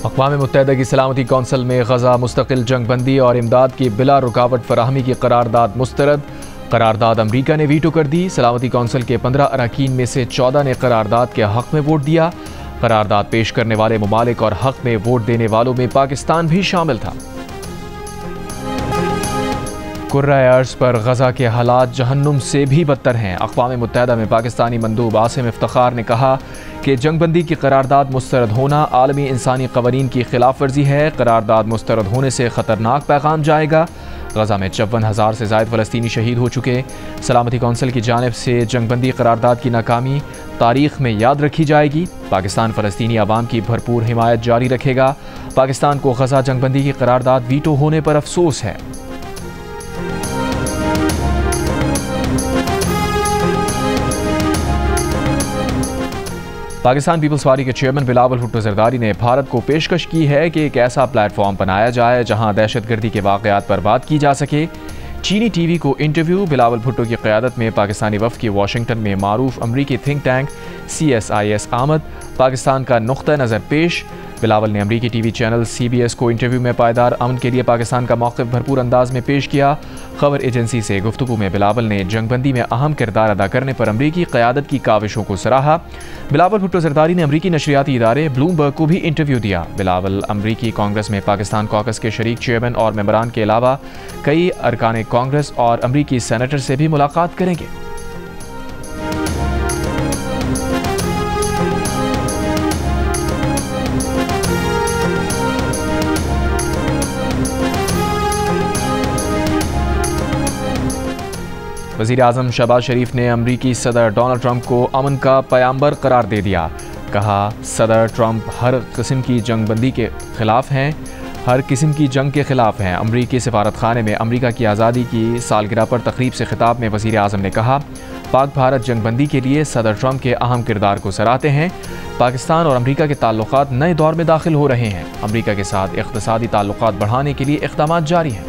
अक़वाम मुत्तहिदा की सलामती कौंसिल में गजा मुस्तकिल जंगबंदी और इमदाद की बिला रुकावट फराहमी की करारदाद मुस्तरद। करारदाद अमरीका ने वीटो कर दी। सलामती कौंसिल के 15 अरकान में से 14 ने करारदाद के हक़ में वोट दिया। करारदाद पेश करने वाले ममालिक और हक़ में वोट देने वालों में पाकिस्तान भी शामिल था। कुर्रा अर्ज़ पर गजा के हालात जहन्नुम से भी बदतर हैं। अक़वाम मुत्तहिदा में पाकिस्तानी मंदूब आसिम इफ्तिखार ने कहा कि जंगबंदी की करारदाद मुस्तरद होना आलमी इंसानी क़वानीन की खिलाफ वर्जी है। करारदाद मुस्तरद होने से ख़तरनाक पैगाम जाएगा। गजा में 54,000 से ज़ायद फ़लस्तीनी शहीद हो चुके। सलामती कौंसिल की जानिब से जंगबंदी करारदाद की नाकामी तारीख़ में याद रखी जाएगी। पाकिस्तान फ़लस्तीनी अवाम की भरपूर हिमायत जारी रखेगा। पाकिस्तान को गजा जंगबंदी की करारदाद वीटो होने पर अफसोस है। पाकिस्तान पीपल्स पार्टी के चेयरमैन बिलावल भुट्टो ज़रदारी ने भारत को पेशकश की है कि एक ऐसा प्लेटफॉर्म बनाया जाए जहां दहशतगर्दी के वाक़यात पर बात की जा सके। चीनी टीवी को इंटरव्यू। बिलावल भुट्टो की क़यादत में पाकिस्तानी वफ़द की वाशिंगटन में मारूफ अमरीकी थिंक टैंक CSIS आमद। पाकिस्तान का नुक़्ता नज़र पेश। बिलावल ने अमरीकी टीवी चैनल CBS को इंटरव्यू में पायदार अमन के लिए पाकिस्तान का मौक़िफ़ भरपूर अंदाज में पेश किया। खबर एजेंसी से गुफ्तगू में बिलावल ने जंगबंदी में अहम किरदार अदा करने पर अमरीकी क़यादत की काविशों को सराहा। बिलावल भुट्टो ज़रदारी ने अमरीकी नशरियाती इदारे ब्लूमबर्ग को भी इंटरव्यू दिया। बिलावल अमरीकी कांग्रेस में पाकिस्तान कॉकस के शरीक चेयरमैन और मेंबरान के अलावा कई अरकान कांग्रेस और अमरीकी सेनेटर से भी मुलाकात करेंगे। वज़ीर आज़म शहबाज शरीफ ने अमरीकी सदर डोनाल्ड ट्रंप को अमन का पैगंबर करार दे दिया। कहा, सदर ट्रंप हर किस्म की जंगबंदी के ख़िलाफ़ हैं, हर किस्म की जंग के ख़िलाफ़ हैं। अमरीकी सफारत खाने में अमरीका की आज़ादी की सालगिरह पर तकरीब से खिताब में वज़ीर आज़म ने कहा, पाक भारत जंगबंदी के लिए सदर ट्रंप के अहम किरदार को सराहते हैं। पाकिस्तान और अमरीका के ताल्लुकात नए दौर में दाखिल हो रहे हैं। अमरीका के साथ इक़्तिसादी ताल्लुकात बढ़ाने के लिए इक़दामात जारी हैं।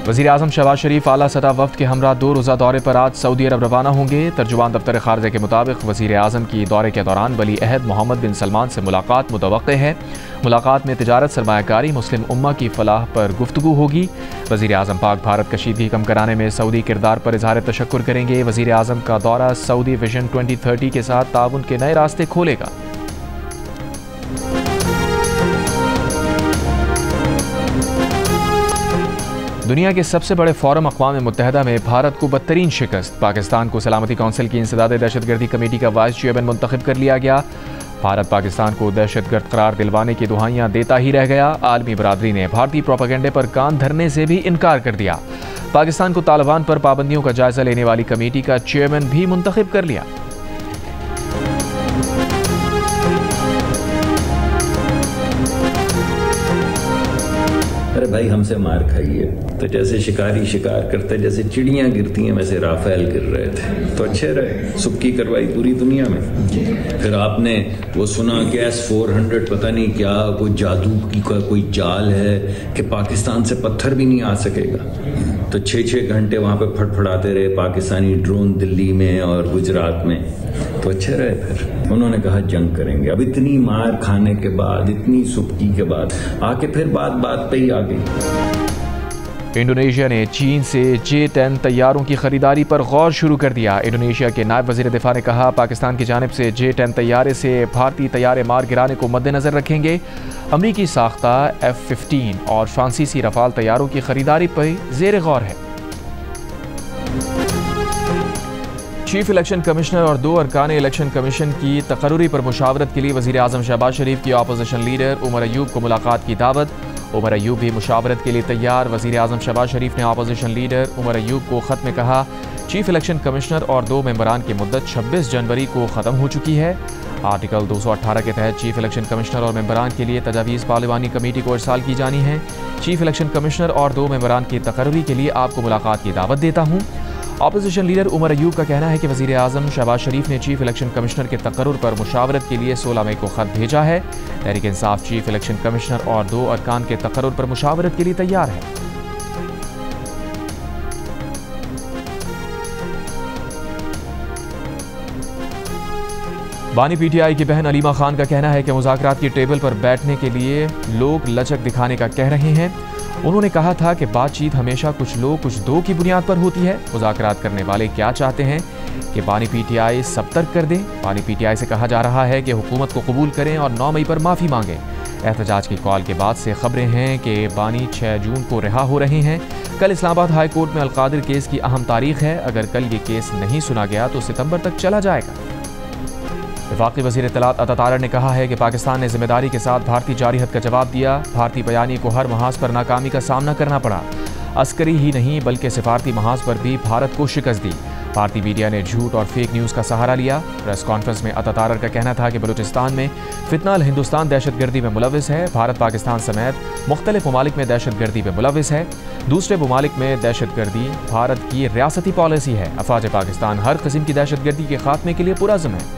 वज़ीर आज़म शहबाज शरीफ आला सतह वफ़द के हमरा 2 रोज़ा दौरे पर आज सऊदी अरब रवाना होंगे। तर्जुमान दफ्तर ख़ारजा के मुताबिक वज़ीर आज़म की दौरे के दौरान वली अहद मोहम्मद बिन सलमान से मुलाकात मुतवक्के है। मुलाकात में तिजारत, सरमायाकारी, मुस्लिम उम्मा की फलाह पर गुफ्तगू होगी। वज़ीर आज़म पाक भारत कशीदगी कम कराने में सऊदी किरदार पर इज़हार तशक्कुर करेंगे। वज़ीर आज़म का दौरा सऊदी विजन 2030 के साथ ताउन के नए रास्ते खोलेगा। दुनिया के सबसे बड़े फोरम अक़वाम मुत्तहिदा में भारत को बदतरीन शिकस्त। पाकिस्तान को सलामती कौंसिल की इंसदाद दहशतगर्दी कमेटी का वाइस चेयरमैन मुंतखब कर लिया गया। भारत पाकिस्तान को दहशतगर्द करार दिलवाने की दुहाइयाँ देता ही रह गया। आलमी बरादरी ने भारतीय प्रोपेगेंडे पर कान धरने से भी इनकार कर दिया। पाकिस्तान को तालिबान पर पाबंदियों का जायजा लेने वाली कमेटी का चेयरमैन भी मुंतखब कर लिया। अरे भाई, हमसे मार खाइए तो जैसे शिकारी शिकार करते, जैसे चिड़ियां गिरती हैं वैसे राफेल गिर रहे थे तो अच्छे रहे। सुक्की करवाई पूरी दुनिया में। फिर आपने वो सुना कि S-400 पता नहीं क्या कोई जादू की कोई जाल है कि पाकिस्तान से पत्थर भी नहीं आ सकेगा। तो 6-6 घंटे वहाँ पे फटफड़ाते रहे पाकिस्तानी ड्रोन दिल्ली में और गुजरात में तो अच्छे रहे। फिर उन्होंने कहा जंग करेंगे। अब इतनी मार खाने के बाद, इतनी सुक्की के बाद आके फिर बात पे ही आ गई। इंडोनेशिया ने चीन से J-10 तैयारों की खरीदारी पर गौर शुरू कर दिया। इंडोनेशिया के नायब वज़ीर दिफा ने कहा, पाकिस्तान की जानिब से J-10 तैयारे से भारतीय तैयारे मार गिराने को मद्देनजर रखेंगे। अमरीकी साख्ता F-15 और फ्रांसीसी रफाल तैयारों की खरीदारी पर ज़ेर गौर है। चीफ इलेक्शन कमिश्नर और 2 अरकान इलेक्शन कमीशन की तकर्रुरी पर मुशावरत के लिए वज़ीर आज़म शहबाज शरीफ की अपोजिशन लीडर उमर अयूब को मुलाकात की दावत। उमर अयूब भी मुशावरत के लिए तैयार। वज़ीर आज़म शहबाज शरीफ ने अपोजिशन लीडर उमर अयूब को ख़त में कहा, चीफ इलेक्शन कमिश्नर और 2 मेंबरान की मुद्दत 26 जनवरी को ख़त्म हो चुकी है। आर्टिकल 218 के तहत चीफ इलेक्शन कमिश्नर और मेंबरान के लिए तजावीज़ पार्लिमानी कमेटी को इरसाल की जानी है। चीफ इलेक्शन कमिश्नर और 2 मेंबरान की तकर्रुरी के लिए आपको मुलाकात की दावत देता हूँ। अपोजिशन लीडर उमर अयूब का कहना है कि वज़ीर आज़म शहबाज शरीफ ने चीफ इलेक्शन कमिश्नर के तकर्रुर पर मुशावरत के लिए 16 मई को ख़त भेजा है। Tehreek Insaf chief election commissioner और 2 अरकान के तकर्रुर पर मुशावरत के लिए तैयार है। बानी पीटीआई की बहन अलीमा खान का कहना है कि मुज़ाकरात की टेबल पर बैठने के लिए लोग लचक दिखाने का कह रहे हैं। उन्होंने कहा था कि बातचीत हमेशा कुछ लोग कुछ दो की बुनियाद पर होती है। मुज़ाकरात करने वाले क्या चाहते हैं कि बानी पीटीआई सब तर्क कर दें। बानी पीटीआई से कहा जा रहा है कि हुकूमत को कबूल करें और 9 मई पर माफ़ी मांगें। एहतजाज की कॉल के बाद से खबरें हैं कि बानी 6 जून को रिहा हो रहे हैं। कल इस्लामाबाद हाई कोर्ट में अलकादिर केस की अहम तारीख है। अगर कल ये केस नहीं सुना गया तो सितंबर तक चला जाएगा। वफाकी वज़ीर इत्तलात अता तारड़ ने कहा है कि पाकिस्तान ने जिम्मेदारी के साथ भारतीय जारिहत का जवाब दिया। भारतीय बयानी को हर महाज पर नाकामी का सामना करना पड़ा। अस्करी ही नहीं बल्कि सिफारती महाज पर भी भारत को शिकस्त दी। भारतीय मीडिया ने झूठ और फेक न्यूज़ का सहारा लिया। प्रेस कॉन्फ्रेंस में अता तारड़ का कहना था कि बलूचिस्तान में फितनाल हिंदुस्तान दहशतगर्दी में मुलविस है। भारत पाकिस्तान समेत मुख्तलिफ ममालिक में दहशतगर्दी में मुलविस है। दूसरे ममालिक में दहशतगर्दी भारत की रियासती पॉलिसी है। अफवाज पाकिस्तान हर किस्म की दहशतगर्दी के खात्मे के लिए पुरअज़्म है।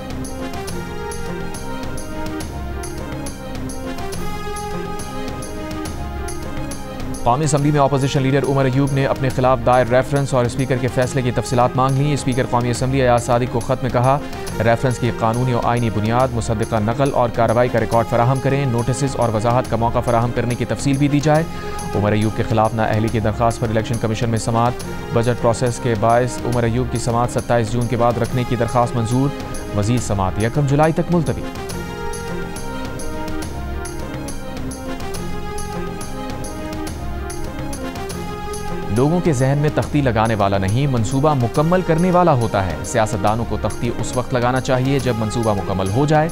कौमी असम्बली में अपोजिशन लीडर उमर अयूब ने अपने खिलाफ दायर रेफरेंस और स्पीकर के फैसले की तफसीलात मांग ली। स्पीकर कौमी असम्बली अयाज सादिक को खत में कहा, रेफरेंस की कानूनी और आइनी बुनियाद, मुसद्दिका नकल और कार्रवाई का रिकॉर्ड फराहम करें। नोटिस और वजाहत का मौका फराहम करने की तफसील भी दी जाए। उमर अयूब के खिलाफ नाअहली की दरख्वास्त पर इलेक्शन कमीशन में समाअत। बजट प्रोसेस के बायस उमर अयूब की समाअत 27 जून के बाद रखने की दरख्वास्त मंजूर। मजीद समाअत 1 जुलाई तक मुलतवी। लोगों के जहन में तख्ती लगाने वाला नहीं, मंसूबा मुकम्मल करने वाला होता है। सियासतदानों को तख्ती उस वक्त लगाना चाहिए जब मंसूबा मुकम्मल हो जाए।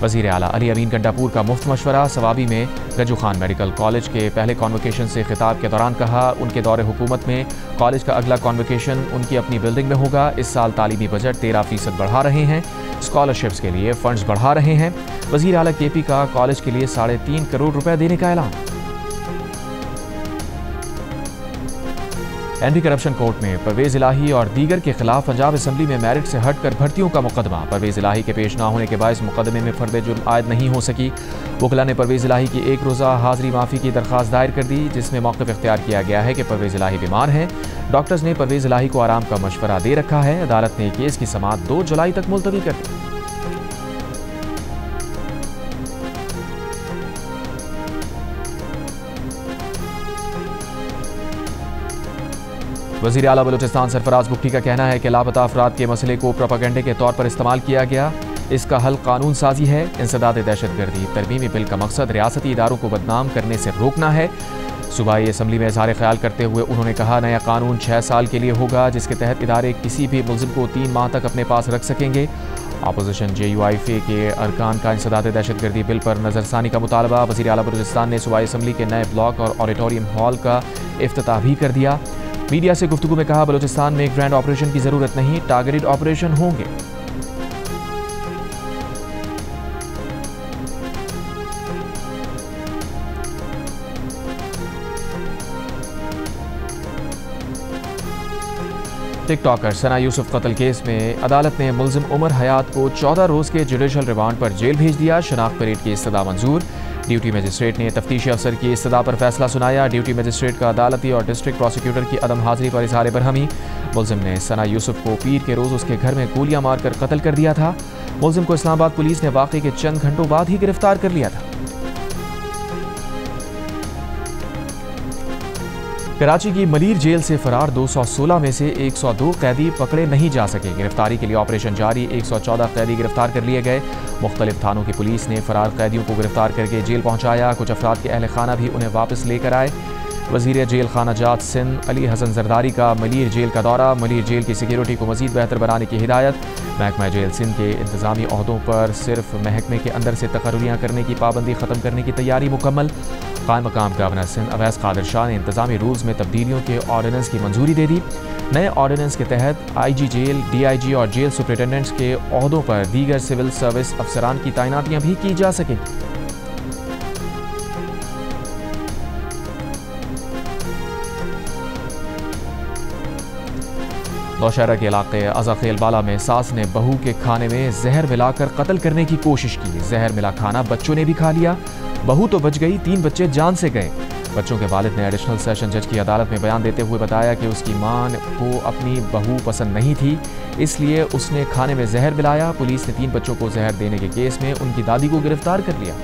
वज़ीर आला अली अमीन गंडापुर का मुफ्त मशवरा। सवाबी में गजू खान मेडिकल कॉलेज के पहले कॉन्वोकेशन से खिताब के दौरान कहा, उनके दौरे हुकूमत में कॉलेज का अगला कॉन्वोकेशन उनकी अपनी बिल्डिंग में होगा। इस साल तालीमी बजट 13% बढ़ा रहे हैं। स्कॉलरशिप्स के लिए फंड्स बढ़ा रहे हैं। वज़ीर आला KP का कॉलेज के लिए 3.5 करोड़ रुपए देने का ऐलान। एंटी करप्शन कोर्ट में परवेज इलाही और दीगर के खिलाफ पंजाब असम्बली में मेरिट से हटकर भर्तियों का मुकदमा। परवेज इलाही के पेश न होने के बायस मुकदमे में फर्द जुर्म आयद नहीं हो सकी। वकला ने परवेज इलाही की 1 रोज़ा हाजिरी माफ़ी की दरख्वास्त दायर कर दी, जिसमें मौक़िफ़ इख्तियार किया गया है कि परवेज इलाही बीमार हैं। डॉक्टर्स ने परवेज इलाही को आराम का मशवरा दे रखा है। अदालत ने केस की समाअत 2 जुलाई तक मुलतवी कर दी। वज़ीर आला बलूचिस्तान सरफराज बुगटी का कहना है कि लापता अफराद के मसले को प्रोपेगेंडे के तौर पर इस्तेमाल किया गया। इसका हल कानून साजी है। इंसदाद दहशतगर्दी तरमीमी बिल का मकसद रियासती इदारों को बदनाम करने से रोकना है। सूबाई असम्बली में इज़हार ख्याल करते हुए उन्होंने कहा, नया कानून 6 साल के लिए होगा, जिसके तहत इदारे किसी भी मुल्ज़िम को 3 माह तक अपने पास रख सकेंगे। अपोजिशन JUIFA के अरकान का इंसदाद दहशतगर्दी बिल पर नज़रसानी का मुतालबा। वज़ीर आला बलूचिस्तान ने सूबाई असम्बली के नए ब्लॉक और ऑडिटोरियम हॉल का इफ्तिताह भी कर दिया। मीडिया से गुफ्तगू में कहा, बलूचिस्तान में एक ग्रैंड ऑपरेशन की ज़रूरत नहीं, टारगेटेड ऑपरेशन होंगे। टिकटॉकर सना यूसुफ कत्ल केस में अदालत ने मुल्जिम उमर हयात को 14 रोज़ के जुडिशल रिमांड पर जेल भेज दिया। शनाख्त परेड की इस्तदा मंजूर। ड्यूटी मजिस्ट्रेट ने तफ्तीशी अफसर की इस्तदा पर फैसला सुनाया। ड्यूटी मजिस्ट्रेट का अदालती और डिस्ट्रिक्ट प्रोसिक्यूटर की अदम हाजिरी पर इज़हार बरहमी। मुल्जिम ने सना यूसुफ को पीर के रोज़ उसके घर में गोलियां मारकर कत्ल कर दिया था। मुल्जिम को इस्लामाबाद पुलिस ने वाक़े के चंद घंटों बाद ही गिरफ्तार कर लिया था। कराची की मलीर जेल से फरार 216 में से 102 कैदी पकड़े नहीं जा सके। गिरफ्तारी के लिए ऑपरेशन जारी। 114 कैदी गिरफ्तार कर लिए गए। मुख्तलिफ थानों की पुलिस ने फरार कैदियों को गिरफ्तार करके जेल पहुंचाया। कुछ अफराद के अहल खाना भी उन्हें वापस लेकर आए। वज़ीर जेल खाना जात सिंध अली हसन जरदारी का मलीर जेल का दौरा। मलीर जेल की सिक्योरिटी को मज़ीद बेहतर बनाने की हिदायत। महकमा जेल सिंध के इंतज़ामी अहदों पर सिर्फ महकमे के अंदर से तकर्रियाँ करने की पाबंदी ख़त्म करने की तैयारी मुकम्मल। कायम मकाम गवर्नर सिंध अवैस कादिर शाह ने इंतज़ामी रूल्स में तब्दीलियों के ऑर्डिनेंस की मंजूरी दे दी। नए ऑर्डिनेंस के तहत IG जेल, DIG और जेल सुपरिटेंडेंट्स के अहदों पर दीगर सिविल सर्विस अफसरान की तैनातियाँ भी की जा सकेंगी। नौशहरा के इलाके अज़ाखेल बाला में सास ने बहू के खाने में जहर मिलाकर कत्ल करने की कोशिश की। जहर मिला खाना बच्चों ने भी खा लिया। बहू तो बच गई, 3 बच्चे जान से गए। बच्चों के वालिद ने एडिशनल सेशन जज की अदालत में बयान देते हुए बताया कि उसकी मां को अपनी बहू पसंद नहीं थी, इसलिए उसने खाने में जहर मिलाया। पुलिस ने 3 बच्चों को जहर देने के केस में उनकी दादी को गिरफ्तार कर लिया।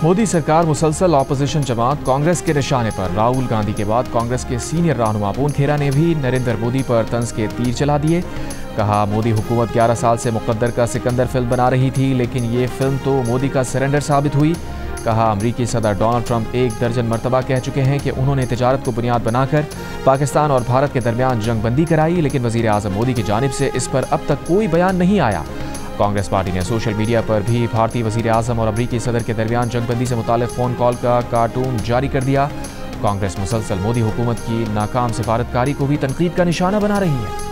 मोदी सरकार मुसलसल ऑपोजिशन जमात कांग्रेस के निशाने पर। राहुल गांधी के बाद कांग्रेस के सीनियर रहनुमा पवन खेरा ने भी नरेंद्र मोदी पर तंज के तीर चला दिए। कहा, मोदी हुकूमत 11 साल से मुकद्दर का सिकंदर फिल्म बना रही थी, लेकिन ये फिल्म तो मोदी का सरेंडर साबित हुई। कहा, अमरीकी सदर डोनाल्ड ट्रंप 1 दर्जन मरतबा कह चुके हैं कि उन्होंने तिजारत को बुनियाद बनाकर पाकिस्तान और भारत के दरमियान जंगबंदी कराई, लेकिन वजीर आजम मोदी की जानिब से इस पर अब तक कोई बयान नहीं आया। कांग्रेस पार्टी ने सोशल मीडिया पर भी भारतीय वजीर आजम और अमरीकी सदर के दरमियान जंगबंदी से मुताल्लिक फ़ोन कॉल का कार्टून जारी कर दिया। कांग्रेस मुसलसल मोदी हुकूमत की नाकाम सिफारतकारी को भी तनकीद का निशाना बना रही है।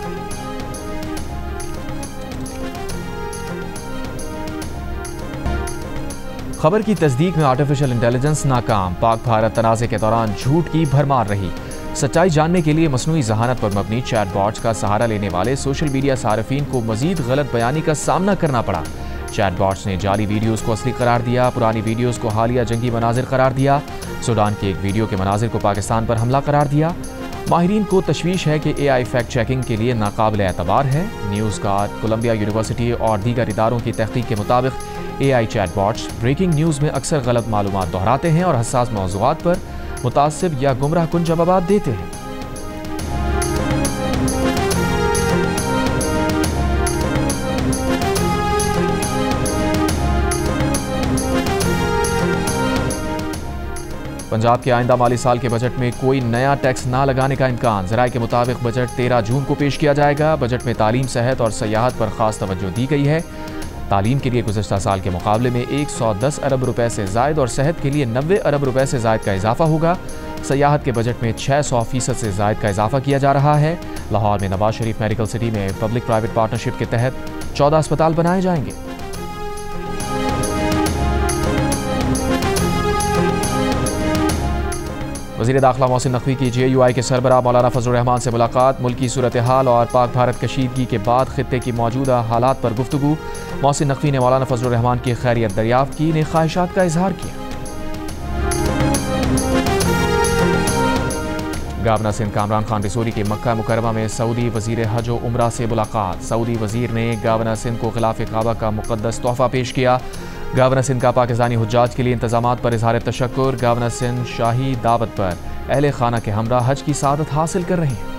खबर की तस्दीक में आर्टिफिशियल इंटेलिजेंस नाकाम। पाक भारत तनाज़े के दौरान झूठ की भरमार रही। सच्चाई जानने के लिए मसनूई जहानत पर मबनी चैटबॉट्स का सहारा लेने वाले सोशल मीडिया सारिफीन को मजीद गलत बयानी का सामना करना पड़ा। चैटबॉट्स ने जाली वीडियोस को असली करार दिया, पुरानी वीडियोस को हालिया जंगी मनाजिर करार दिया, सूडान के एक वीडियो के मनाजिर को पाकिस्तान पर हमला करार दिया। माहिरीन को तशवीश है कि AI फैक्ट चेकिंग के लिए नाकाबिल एतबार है। न्यूज़ गार्ड, कोलंबिया यूनिवर्सिटी और दीगर इदारों की तहकीक के मुताबिक AI चैटबॉट्स ब्रेकिंग न्यूज़ में अक्सर गलत मालूमात दोहराते हैं और हसास मौज़ूआत पर मुतासिब या गुमराह कुन जवाब देते हैं। पंजाब के आइंदा माली साल के बजट में कोई नया टैक्स ना लगाने का इम्कान। ज़राए के मुताबिक बजट 13 जून को पेश किया जाएगा। बजट में तालीम, सेहत और सयाहत पर खास तवज्जो दी गई है। तालीम के लिए गुज़श्ता साल के मुकाबले में 110 अरब रुपए से ज़ायद और सेहत के लिए 90 अरब रुपए से ज़ायद का इजाफा होगा। सयाहत के बजट में 600% से ज़ायद का इजाफा किया जा रहा है। लाहौर में नवाज शरीफ मेडिकल सिटी में पब्लिक प्राइवेट पार्टनरशिप के तहत 14 अस्पताल बनाए जाएंगे। वज़ीर दाखिला मोहसिन नकवी की JUI के सरबराह मौलाना फजलुर रहमान से मुलाकात। मुल्की सूरत हाल और पाक भारत कशीदगी के बाद खित्ते की मौजूदा हालात पर गुफ्तगू। मोहसिन नकवी ने मौलाना फजलुर रहमान की खैरियत दरियाफ्त की, ने ख्वाहिशात का इजहार किया। गवर्नर सिंध कामरान खान रिसोरी की मक्का मुकरमा में सऊदी वजीर हज व उमरा से मुलाकात। सऊदी वजीर ने गवर्नर सिंध को खिलाफ काबा का मुकद्दस तोहफा पेश किया। गवर्नर सिंध का पाकिस्तानी हुज्जाज के लिए इंतजामात पर इजहार तशक्कुर। गवर्नर सिंध शाही दावत पर अहले खाना के हमरा हज की सादत हासिल कर रहे हैं।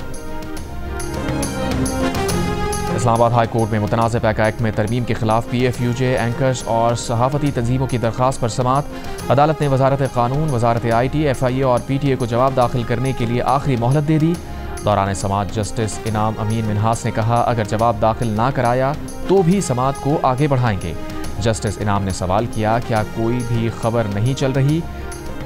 इस्लामाबाद हाई कोर्ट में मुतनाज़ पैका एक्ट में तरमीम के खिलाफ PFUJ, एंकर्स और सहाफ़ती तंजीमों की दरख्वास्त पर समात। अदालत ने वजारत कानून, वजारत IT, FIA और PTA को जवाब दाखिल करने के लिए आखिरी मोहलत दे दी। दौरान समात जस्टिस इनाम अमीन मिन्हास ने कहा, अगर जवाब दाखिल ना कराया तो भी समात को आगे बढ़ाएंगे। जस्टिस इनाम ने सवाल किया, क्या कोई भी खबर नहीं चल रही,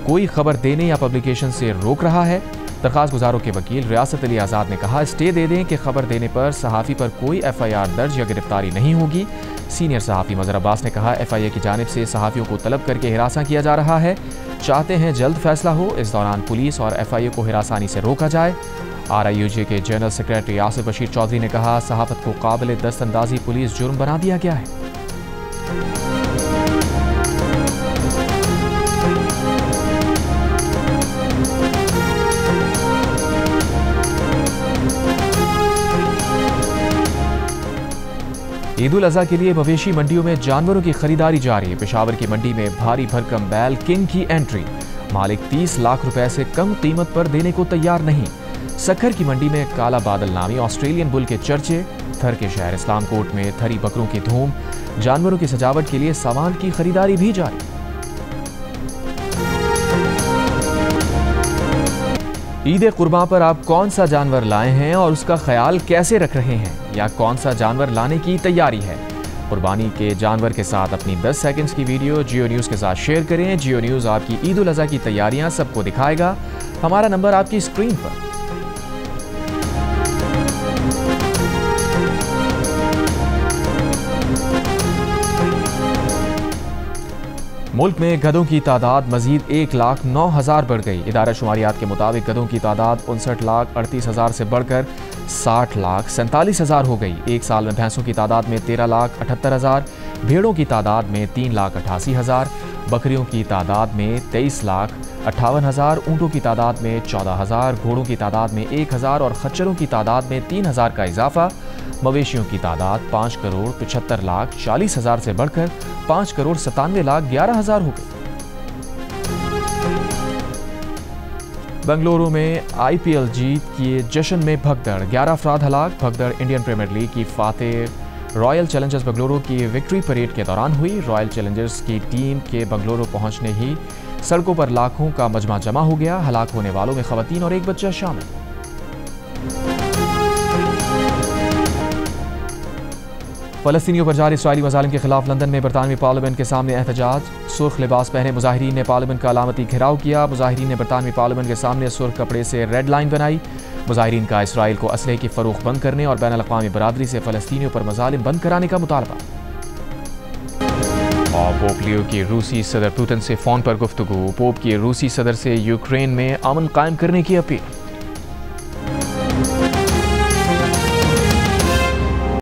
कोई खबर देने या पब्लिकेशन से रोक रहा है? दरख्वास्त गुजारों के वकील रियासत अली आज़ाद ने कहा, स्टे दे दें कि खबर देने पर सहाफ़ी पर कोई FIR दर्ज या गिरफ्तारी नहीं होगी। सीनियर सहाफ़ी मज़हर अब्बास ने कहा, FIA की जानिब से सहाफ़ियों को तलब करके हिरासा किया जा रहा है, चाहते हैं जल्द फैसला हो। इस दौरान पुलिस और FIA को हिरासानी से रोका जाए। RIUJ के जनरल सेक्रेटरी आसिफ बशीर चौधरी ने कहा, सहाफ़त को काबिल दस्तअंदाज़ी पुलिस जुर्म बना दिया गया है। ईद उल अज़हा के लिए मवेशी मंडियों में जानवरों की खरीदारी जारी। पेशावर की मंडी में भारी भरकम बैल किंग की एंट्री। मालिक 30 लाख रुपए से कम कीमत पर देने को तैयार नहीं। सक्खर की मंडी में काला बादल नामी ऑस्ट्रेलियन बुल के चर्चे। थर के शहर इस्लामकोट में थरी बकरों की धूम। जानवरों की सजावट के लिए सामान की खरीदारी भी जारी। ईद कुर्बान पर आप कौन सा जानवर लाए हैं और उसका ख्याल कैसे रख रहे हैं, या कौन सा जानवर लाने की तैयारी है? कुर्बानी के जानवर के साथ अपनी 10 सेकंड्स की वीडियो जियो न्यूज़ के साथ शेयर करें। जियो न्यूज़ आपकी ईद उल अज़हा की तैयारियां सबको दिखाएगा। हमारा नंबर आपकी स्क्रीन पर। मुल्क में गधों की तादाद मजीद 1,09,000 बढ़ गई। इदारा शुमारियात के मुताबिक गधों की तादाद 59,38,000 से बढ़कर 60,47,000 हो गई। एक साल में भैंसों की तादाद में 13,78,000, भेड़ों की तादाद में 3,88,000, बकरियों की तादाद में 23,58,000, ऊँटों की तादाद में 14,000, घोड़ों की तादाद में 1,000 और खच्चरों की तादाद में 3,000 का इजाफा। मवेशियों की तादाद 5,75,40,000 से बढ़कर 5,97,11,000 हो गई। बेंगलुरु में IPL जीत के जश्न में भगदड़, 11 अफराद हलाक। भगदड़ इंडियन प्रीमियर लीग की फातेह रॉयल चैलेंजर्स बेंगलुरु की विक्ट्री परेड के दौरान हुई। रॉयल चैलेंजर्स की टीम के बेंगलुरु पहुंचने ही सड़कों पर लाखों का मजमा जमा हो गया। हलाक होने वालों में खवातीन और एक बच्चा शामिल। फ़लस्तीनियों पर जारी इस्राईली मज़ालिम के खिलाफ लंदन में बरतानवी पार्लियामेंट के सामने एहतजाज। सुर्ख लिबास पहने मुजाहिरीन ने पार्लियामेंट का अलामती घेराव किया। मुजाहिरीन ने बरतानवी पार्लियामेंट के सामने सुर्ख कपड़े से रेड लाइन बनाई। मुजाहिरीन का इसराइल को असलहे की फरोख्त बंद करने और बैनुल अक़वामी बरादरी से फ़लस्तीनियों पर मज़ालिम बंद कराने का मुतालबा। और पोप लियो की रूसी सदर पुतिन से फ़ोन पर गुफ्तगू। पोप की रूसी सदर से यूक्रेन में अमन कायम करने की अपील।